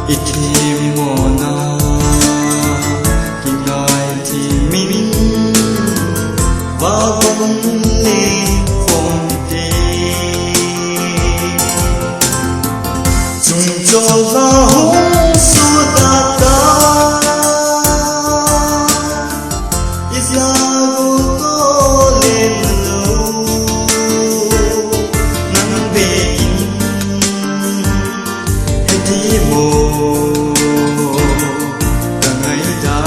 ít thêm mồ na khi nói thì mình và bóng lên phong tê chúng cho là hôn xua ta ta ít là vô có lên lâu nắng về hết đi mồ cả ngày ta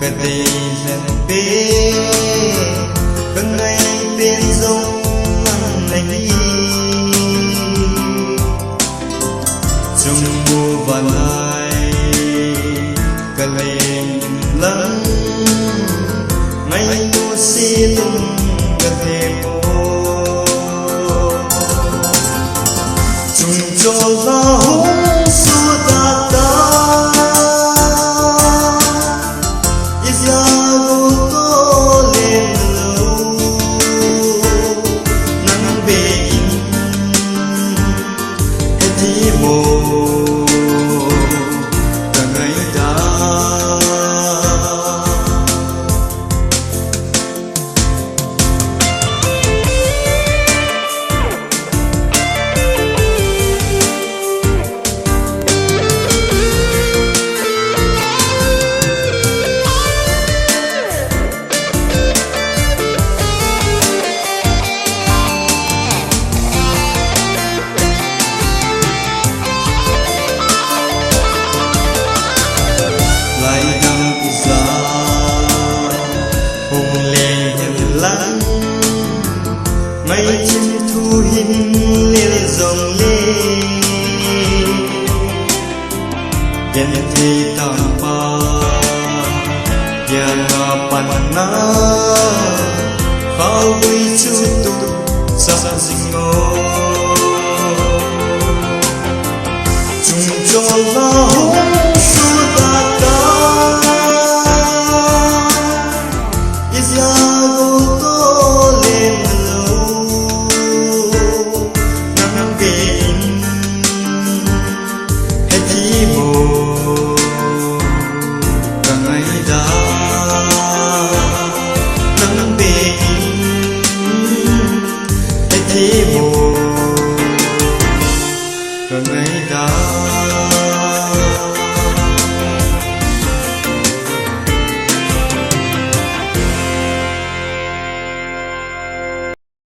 cái đây lần bê cái ngày bên dòng nắng này trong mùa và lại cái lên lắng ngày mùa xì tung cái thêm chúng cho là hôn xua ta ta mấy chim thu hình lên dòng lên nhân thì tạm ba nhà pan na phao quy chu tu sa sinh ngô